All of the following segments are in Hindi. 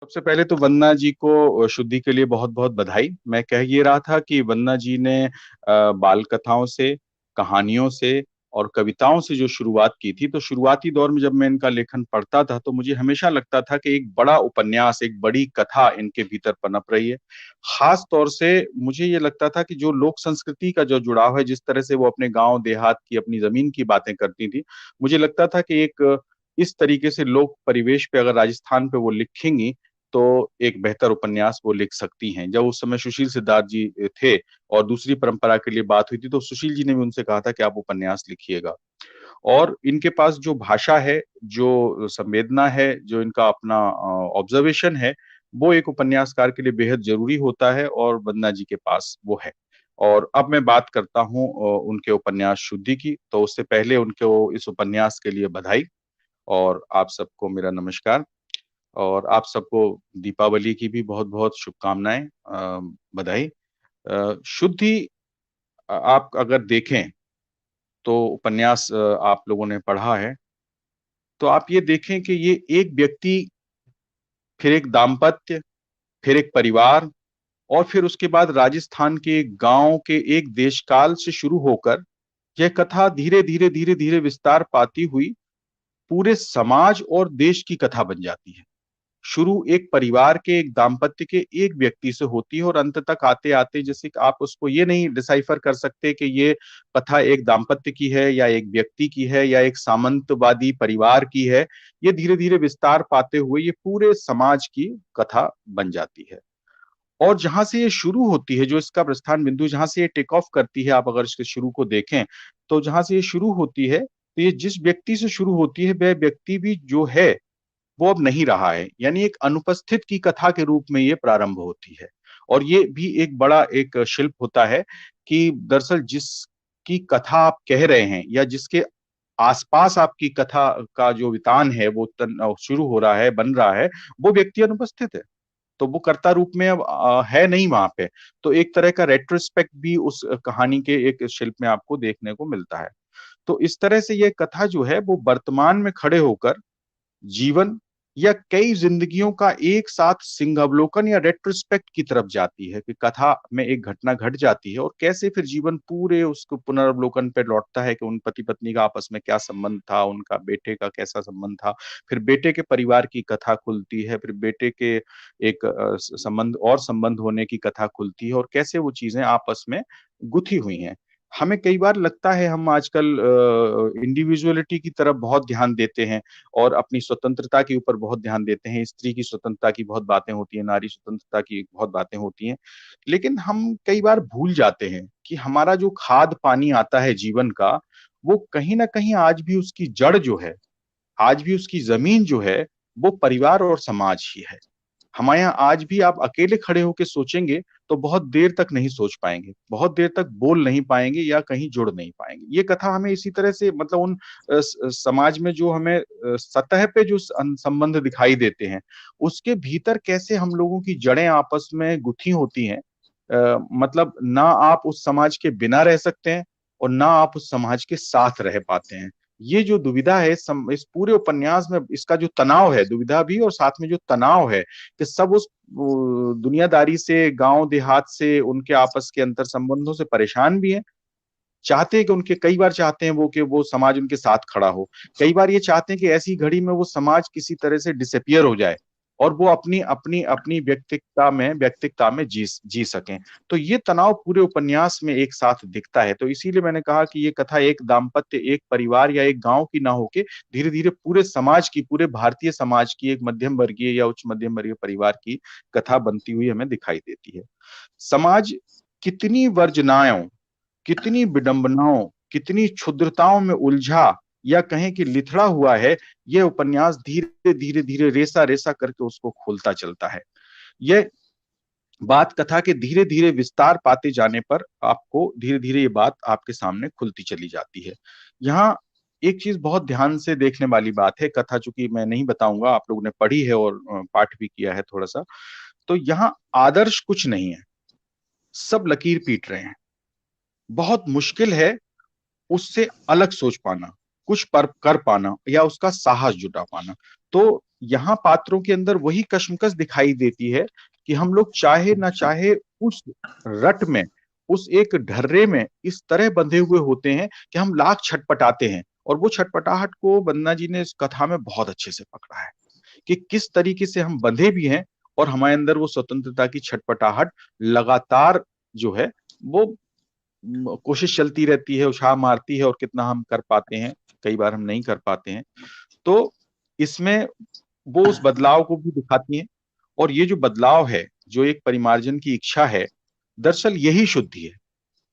सबसे पहले तो वंदना जी को शुद्धि के लिए बहुत बहुत बधाई। मैं कह ये रहा था कि वंदना जी ने बाल कथाओं से, कहानियों से और कविताओं से जो शुरुआत की थी, तो शुरुआती दौर में जब मैं इनका लेखन पढ़ता था तो मुझे हमेशा लगता था कि एक बड़ा उपन्यास, एक बड़ी कथा इनके भीतर पनप रही है। खास तौर से मुझे ये लगता था कि जो लोक संस्कृति का जो जुड़ाव है, जिस तरह से वो अपने गांव देहात की, अपनी जमीन की बातें करती थी, मुझे लगता था कि एक इस तरीके से लोक परिवेश पे अगर राजस्थान पे वो लिखेंगी तो एक बेहतर उपन्यास वो लिख सकती हैं। जब उस समय सुशील सिद्धार्थ जी थे और दूसरी परंपरा के लिए बात हुई थी, तो सुशील जी ने भी उनसे कहा था कि आप उपन्यास लिखिएगा। और इनके पास जो भाषा है, जो संवेदना है, जो इनका अपना ऑब्जर्वेशन है, वो एक उपन्यासकार के लिए बेहद जरूरी होता है, और वंदना जी के पास वो है। और अब मैं बात करता हूँ उनके उपन्यास शुद्धि की। तो उससे पहले उनको इस उपन्यास के लिए बधाई, और आप सबको मेरा नमस्कार। और आप सबको दीपावली की भी बहुत बहुत शुभकामनाएं, बधाई। शुद्धि, आप अगर देखें तो उपन्यास आप लोगों ने पढ़ा है, तो आप ये देखें कि ये एक व्यक्ति, फिर एक दाम्पत्य, फिर एक परिवार, और फिर उसके बाद राजस्थान के एक गांव के एक देशकाल से शुरू होकर यह कथा धीरे धीरे धीरे धीरे विस्तार पाती हुई पूरे समाज और देश की कथा बन जाती है। शुरू एक परिवार के, एक दाम्पत्य के, एक व्यक्ति से होती है, और अंत तक आते आते जैसे कि आप उसको ये नहीं डिसाइफर कर सकते कि ये कथा एक दाम्पत्य की है या एक व्यक्ति की है या एक सामंतवादी परिवार की है। ये धीरे धीरे विस्तार पाते हुए ये पूरे समाज की कथा बन जाती है। और जहां से ये शुरू होती है, जो इसका प्रस्थान बिंदु, जहां से ये टेक ऑफ करती है, आप अगर इसके शुरू को देखें, तो जहां से ये शुरू होती है, तो ये जिस व्यक्ति से शुरू होती है, वह व्यक्ति भी जो है वो अब नहीं रहा है। यानी एक अनुपस्थित की कथा के रूप में ये प्रारंभ होती है। और ये भी एक बड़ा एक शिल्प होता है कि दरअसल जिसकी कथा आप कह रहे हैं, या जिसके आसपास आपकी कथा का जो वितान है वो शुरू हो रहा है, बन रहा है, वो व्यक्ति अनुपस्थित है। तो वो कर्ता रूप में अब है नहीं वहां पे। तो एक तरह का रेट्रोस्पेक्ट भी उस कहानी के एक शिल्प में आपको देखने को मिलता है। तो इस तरह से ये कथा जो है वो वर्तमान में खड़े होकर जीवन या कई जिंदगियों का एक साथ सिंहावलोकन या रेट्रोस्पेक्ट की तरफ जाती है, कि कथा में एक घटना घट जाती है और कैसे फिर जीवन पूरे उसको पुनर्वलोकन पे लौटता है कि उन पति पत्नी का आपस में क्या संबंध था, उनका बेटे का कैसा संबंध था। फिर बेटे के परिवार की कथा खुलती है, फिर बेटे के एक संबंध और संबंध होने की कथा खुलती है, और कैसे वो चीजें आपस में गुथी हुई हैं। हमें कई बार लगता है हम आजकल इंडिविजुअलिटी की तरफ बहुत ध्यान देते हैं, और अपनी स्वतंत्रता के ऊपर बहुत ध्यान देते हैं। स्त्री की स्वतंत्रता की बहुत बातें होती हैं, नारी स्वतंत्रता की बहुत बातें होती हैं। लेकिन हम कई बार भूल जाते हैं कि हमारा जो खाद पानी आता है जीवन का, वो कहीं ना कहीं आज भी उसकी जड़ जो है, आज भी उसकी जमीन जो है, वो परिवार और समाज ही है। हमारे यहाँ आज भी आप अकेले खड़े होकर सोचेंगे तो बहुत देर तक नहीं सोच पाएंगे, बहुत देर तक बोल नहीं पाएंगे, या कहीं जुड़ नहीं पाएंगे। ये कथा हमें इसी तरह से, मतलब उन समाज में जो हमें सतह पे जो संबंध दिखाई देते हैं, उसके भीतर कैसे हम लोगों की जड़ें आपस में गुथी होती हैं। मतलब ना आप उस समाज के बिना रह सकते हैं, और ना आप उस समाज के साथ रह पाते हैं। ये जो दुविधा है इस पूरे उपन्यास में, इसका जो तनाव है, दुविधा भी और साथ में जो तनाव है, कि सब उस दुनियादारी से, गांव देहात से, उनके आपस के अंतर संबंधों से परेशान भी हैं। चाहते हैं कि उनके, कई बार चाहते हैं वो कि वो समाज उनके साथ खड़ा हो। कई बार ये चाहते हैं कि ऐसी घड़ी में वो समाज किसी तरह से डिसअपियर हो जाए, और वो अपनी अपनी अपनी व्यक्तिकता में जी जी सकें। तो ये तनाव पूरे उपन्यास में एक साथ दिखता है। तो इसीलिए मैंने कहा कि ये कथा एक दाम्पत्य, एक परिवार या एक गांव की ना होके धीरे धीरे पूरे समाज की, पूरे भारतीय समाज की, एक मध्यम वर्गीय या उच्च मध्यम वर्गीय परिवार की कथा बनती हुई हमें दिखाई देती है। समाज कितनी वर्जनाओं, कितनी विडंबनाओं, कितनी क्षुद्रताओं में उलझा, या कहें कि लिथड़ा हुआ है, यह उपन्यास धीरे धीरे धीरे रेसा रेसा करके उसको खोलता चलता है। यह बात कथा के धीरे धीरे विस्तार पाते जाने पर आपको धीरे धीरे ये बात आपके सामने खुलती चली जाती है। यहाँ एक चीज बहुत ध्यान से देखने वाली बात है, कथा चूंकि मैं नहीं बताऊंगा, आप लोगों ने पढ़ी है और पाठ भी किया है थोड़ा सा, तो यहाँ आदर्श कुछ नहीं है, सब लकीर पीट रहे हैं। बहुत मुश्किल है उससे अलग सोच पाना, कुछ पर कर पाना, या उसका साहस जुटा पाना। तो यहाँ पात्रों के अंदर वही कशमकश दिखाई देती है कि हम लोग चाहे ना चाहे उस रट में, उस एक ढर्रे में इस तरह बंधे हुए होते हैं कि हम लाख छटपटाते हैं। और वो छटपटाहट को वंदना जी ने इस कथा में बहुत अच्छे से पकड़ा है कि किस तरीके से हम बंधे भी हैं और हमारे अंदर वो स्वतंत्रता की छटपटाहट लगातार जो है वो कोशिश चलती रहती है, उछाल मारती है, और कितना हम कर पाते हैं, कई बार हम नहीं कर पाते हैं। तो इसमें वो उस बदलाव को भी दिखाती हैं। और ये जो बदलाव है, जो एक परिमार्जन की इच्छा है, दरअसल यही शुद्धि है।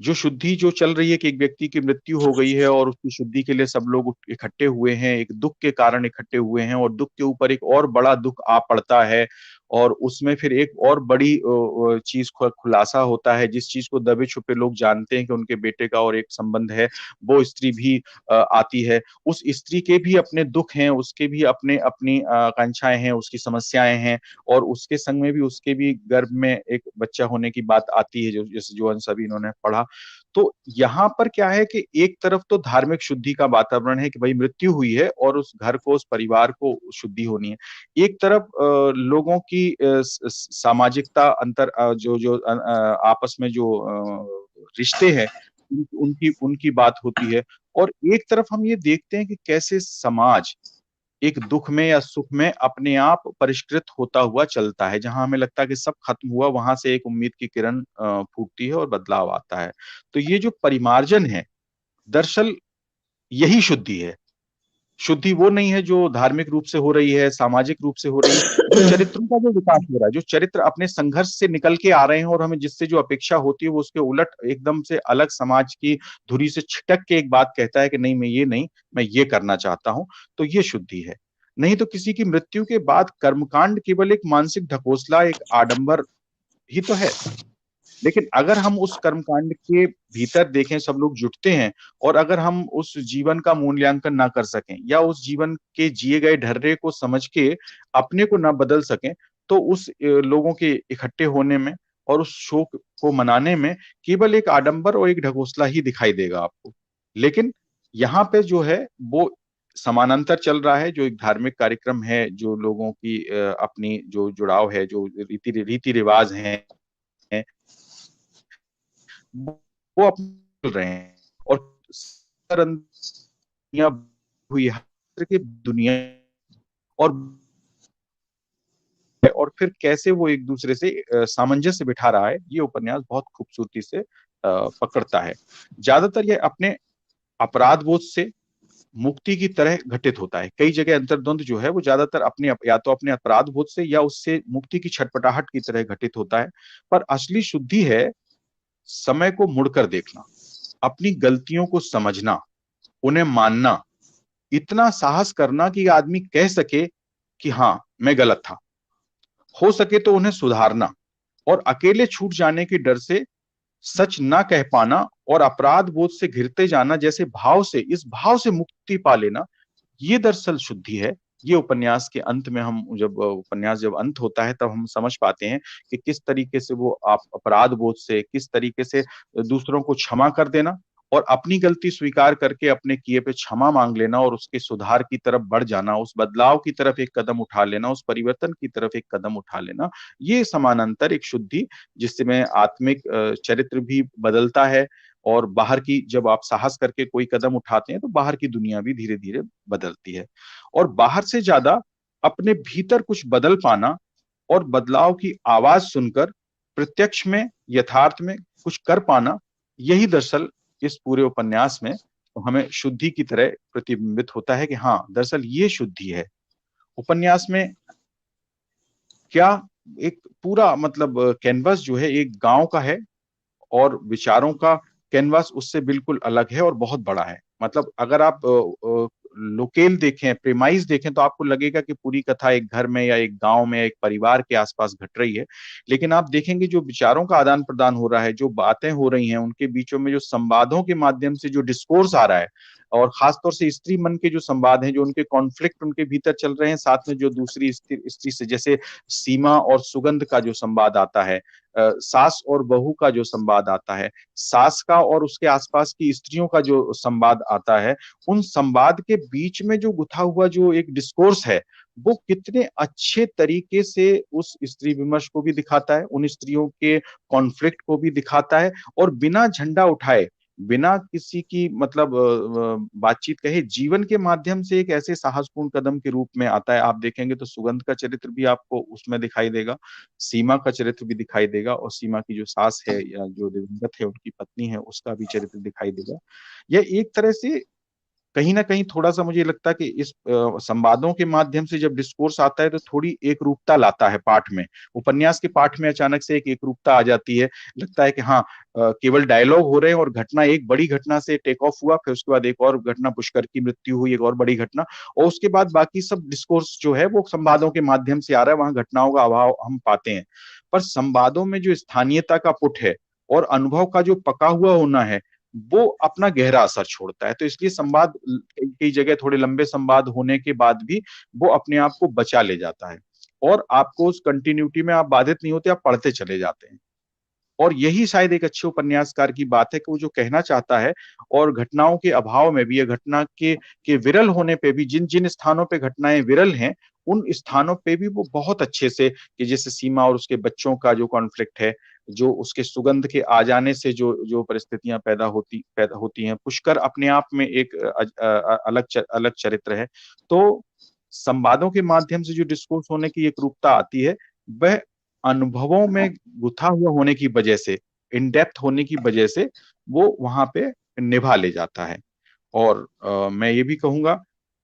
जो शुद्धि जो चल रही है कि एक व्यक्ति की मृत्यु हो गई है और उसकी शुद्धि के लिए सब लोग इकट्ठे हुए हैं, एक दुख के कारण इकट्ठे हुए हैं, और दुख के ऊपर एक और बड़ा दुख आ पड़ता है, और उसमें फिर एक और बड़ी चीज खुलासा होता है, जिस चीज को दबे छुपे लोग जानते हैं कि उनके बेटे का और एक संबंध है, वो स्त्री भी आती है। उस स्त्री के भी अपने दुख हैं, उसके भी अपने अपनी आकांक्षाएं हैं, उसकी समस्याएं हैं, और उसके संग में भी उसके भी गर्भ में एक बच्चा होने की बात आती है, जो जैसे जो अंश अभी इन्होंने पढ़ा। तो यहाँ पर क्या है कि एक तरफ तो धार्मिक शुद्धि का वातावरण है कि भाई मृत्यु हुई है और उस घर को, उस परिवार को शुद्धि होनी है। एक तरफ लोगों की सामाजिकता अंतर जो जो आपस में जो रिश्ते हैं, उनकी उनकी बात होती है। और एक तरफ हम ये देखते हैं कि कैसे समाज एक दुख में या सुख में अपने आप परिष्कृत होता हुआ चलता है। जहां हमें लगता है कि सब खत्म हुआ, वहां से एक उम्मीद की किरण फूटती है और बदलाव आता है। तो ये जो परिमार्जन है, दरअसल यही शुद्धि है। शुद्धि वो नहीं है जो धार्मिक रूप से हो रही है, सामाजिक रूप से हो रही है। जो चरित्रों का जो विकास हो रहा है, जो चरित्र अपने संघर्ष से निकल के आ रहे हैं और हमें जिससे जो अपेक्षा होती है वो उसके उलट एकदम से अलग समाज की धुरी से छिटक के एक बात कहता है कि नहीं, मैं ये नहीं, मैं ये करना चाहता हूं। तो ये शुद्धि है। नहीं तो किसी की मृत्यु के बाद कर्मकांड केवल एक मानसिक ढकोसला, एक आडंबर ही तो है। लेकिन अगर हम उस कर्मकांड के भीतर देखें, सब लोग जुटते हैं, और अगर हम उस जीवन का मूल्यांकन ना कर सकें या उस जीवन के जिए गए ढर्रे को समझ के अपने को ना बदल सकें, तो उस लोगों के इकट्ठे होने में और उस शोक को मनाने में केवल एक आडंबर और एक ढकोसला ही दिखाई देगा आपको। लेकिन यहाँ पे जो है वो समानांतर चल रहा है, जो एक धार्मिक कार्यक्रम है, जो लोगों की अपनी जो जुड़ाव है, जो रीति रिवाज हैं, वो अपने रहे हैं। और दुनिया हुई है कि दुनिया, और फिर कैसे वो एक दूसरे से सामंजस्य बिठा रहा है, ये उपन्यास बहुत खूबसूरती से पकड़ता है। ज्यादातर ये अपने अपराध बोध से मुक्ति की तरह घटित होता है। कई जगह अंतर्द्वंद जो है वो ज्यादातर अपने या तो अपने अपराध बोध से या उससे मुक्ति की छटपटाहट की तरह घटित होता है। पर असली शुद्धि है समय को मुड़कर देखना, अपनी गलतियों को समझना, उन्हें मानना, इतना साहस करना कि आदमी कह सके कि हाँ, मैं गलत था। हो सके तो उन्हें सुधारना, और अकेले छूट जाने के डर से सच ना कह पाना और अपराध बोध से घिरते जाना, जैसे भाव से, इस भाव से मुक्ति पा लेना, ये दरअसल शुद्धि है। ये उपन्यास के अंत में, हम जब उपन्यास जब अंत होता है तब हम समझ पाते हैं कि किस तरीके से वो आप अपराध बोध से, किस तरीके से दूसरों को क्षमा कर देना और अपनी गलती स्वीकार करके अपने किए पे क्षमा मांग लेना और उसके सुधार की तरफ बढ़ जाना, उस बदलाव की तरफ एक कदम उठा लेना, उस परिवर्तन की तरफ एक कदम उठा लेना, ये समानांतर एक शुद्धि, जिसमें आत्मिक चरित्र भी बदलता है। और बाहर की, जब आप साहस करके कोई कदम उठाते हैं तो बाहर की दुनिया भी धीरे धीरे बदलती है। और बाहर से ज्यादा अपने भीतर कुछ बदल पाना और बदलाव की आवाज सुनकर प्रत्यक्ष में, यथार्थ में कुछ कर पाना, यही दरअसल इस पूरे उपन्यास में हमें शुद्धि की तरह प्रतिबिंबित होता है कि हाँ, दरअसल ये शुद्धि है। उपन्यास में क्या एक पूरा मतलब कैनवस जो है एक गांव का है, और विचारों का कैनवास उससे बिल्कुल अलग है और बहुत बड़ा है। मतलब अगर आप लोकेल देखें, प्रेमाइज देखें, तो आपको लगेगा कि पूरी कथा एक घर में या एक गांव में एक परिवार के आसपास घट रही है। लेकिन आप देखेंगे जो विचारों का आदान प्रदान हो रहा है, जो बातें हो रही हैं, उनके बीचों में जो संवादों के माध्यम से जो डिस्कोर्स आ रहा है, और खासतौर से स्त्री मन के जो संवाद हैं, जो उनके कॉन्फ्लिक्ट उनके भीतर चल रहे हैं, साथ में जो दूसरी स्त्री स्त्री से, जैसे सीमा और सुगंध का जो संवाद आता है, सास और बहू का जो संवाद आता है, सास का और उसके आसपास की स्त्रियों का जो संवाद आता है, उन संवाद के बीच में जो गुथा हुआ जो एक डिस्कोर्स है, वो कितने अच्छे तरीके से उस स्त्री विमर्श को भी दिखाता है, उन स्त्रियों के कॉन्फ्लिक्ट को भी दिखाता है, और बिना झंडा उठाए, बिना किसी की मतलब बातचीत कहे, जीवन के माध्यम से एक ऐसे साहसपूर्ण कदम के रूप में आता है। आप देखेंगे तो सुगंध का चरित्र भी आपको उसमें दिखाई देगा, सीमा का चरित्र भी दिखाई देगा, और सीमा की जो सास है या जो दिवंगत है उनकी पत्नी है उसका भी चरित्र दिखाई देगा। यह एक तरह से कहीं ना कहीं थोड़ा सा मुझे लगता है कि इस संवादों के माध्यम से जब डिस्कोर्स आता है तो थोड़ी एक रूपता लाता है पाठ में। उपन्यास के पाठ में अचानक से एक रूपता आ जाती है, लगता है कि हाँ, केवल डायलॉग हो रहे हैं और घटना, एक बड़ी घटना से टेक ऑफ हुआ, फिर उसके बाद एक और घटना, पुष्कर की मृत्यु हुई, एक और बड़ी घटना, और उसके बाद बाकी सब डिस्कोर्स जो है वो संवादों के माध्यम से आ रहा है, वहां घटनाओं का अभाव हम पाते हैं। पर संवादों में जो स्थानीयता का पुट है और अनुभव का जो पका हुआ होना है, वो अपना गहरा असर छोड़ता है। तो इसलिए संवाद, कई जगह थोड़े लंबे संवाद होने के बाद भी वो अपने आप को बचा ले जाता है, और आपको उस कंटिन्यूटी में आप बाधित नहीं होते, आप पढ़ते चले जाते हैं। और यही शायद एक अच्छे उपन्यासकार की बात है कि वो जो कहना चाहता है, और घटनाओं के अभाव में भी, या घटना के विरल होने पे भी, जिन जिन स्थानों पे घटनाएं विरल हैं, उन स्थानों पे भी वो बहुत अच्छे से, कि जैसे सीमा और उसके बच्चों का जो कॉन्फ्लिक्ट है, जो उसके सुगंध के आ जाने से जो जो परिस्थितियां पैदा होती हैं, पुष्कर अपने आप में एक अलग चरित्र है। तो संवादों के माध्यम से जो डिस्कोर्स होने की एक रूपता आती है, वह अनुभवों में गुथा हुआ होने की वजह से, इन डेप्थ होने की वजह से, वो वहां पे निभा ले जाता है। और मैं ये भी कहूंगा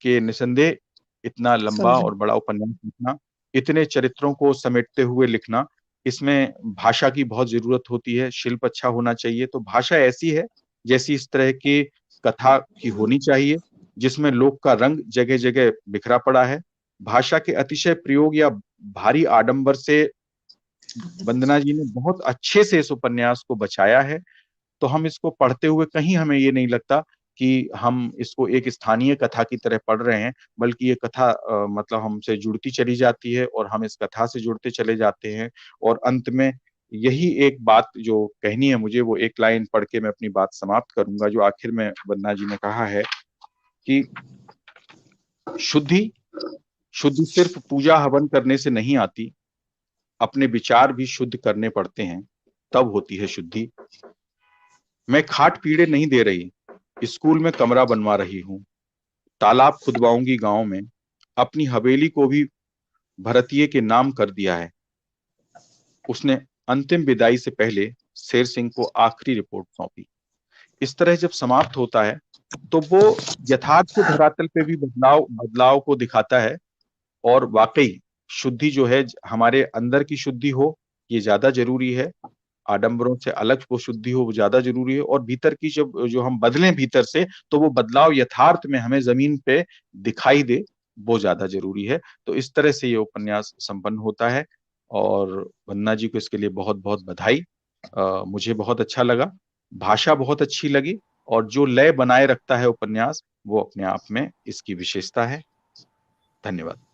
कि निसंदेह इतना लंबा समझे। और बड़ा उपन्यास लिखना, इतने चरित्रों को समेटते हुए लिखना, इसमें भाषा की बहुत जरूरत होती है, शिल्प अच्छा होना चाहिए। तो भाषा ऐसी है जैसी इस तरह की कथा की होनी चाहिए, जिसमें लोक का रंग जगह जगह बिखरा पड़ा है। भाषा के अतिशय प्रयोग या भारी आडंबर से वंदना जी ने बहुत अच्छे से इस उपन्यास को बचाया है। तो हम इसको पढ़ते हुए कहीं हमें ये नहीं लगता कि हम इसको एक स्थानीय कथा की तरह पढ़ रहे हैं, बल्कि ये कथा मतलब हमसे जुड़ती चली जाती है, और हम इस कथा से जुड़ते चले जाते हैं। और अंत में यही एक बात जो कहनी है मुझे, वो एक लाइन पढ़ के मैं अपनी बात समाप्त करूंगा, जो आखिर में वंदना जी ने कहा है कि शुद्धि शुद्धि सिर्फ पूजा हवन करने से नहीं आती, अपने विचार भी शुद्ध करने पड़ते हैं, तब होती है शुद्धि। मैं खाट पीड़े नहीं दे रही, स्कूल में कमरा बनवा रही हूँ, तालाब खुदवाऊंगी गांव में, अपनी हवेली को भी भरतिये के नाम कर दिया है। उसने अंतिम विदाई से पहले शेर सिंह को आखिरी रिपोर्ट सौंपी। इस तरह जब समाप्त होता है तो वो यथार्थ के धरातल पे भी बदलाव बदलाव को दिखाता है। और वाकई शुद्धि जो है, हमारे अंदर की शुद्धि हो, ये ज्यादा जरूरी है। आडंबरों से अलग वो शुद्धि हो, वो ज्यादा जरूरी है। और भीतर की जब जो हम बदलें भीतर से, तो वो बदलाव यथार्थ में हमें जमीन पे दिखाई दे, वो ज्यादा जरूरी है। तो इस तरह से ये उपन्यास संपन्न होता है, और वंदना जी को इसके लिए बहुत बहुत बधाई। मुझे बहुत अच्छा लगा, भाषा बहुत अच्छी लगी, और जो लय बनाए रखता है उपन्यास, वो अपने आप में इसकी विशेषता है। धन्यवाद।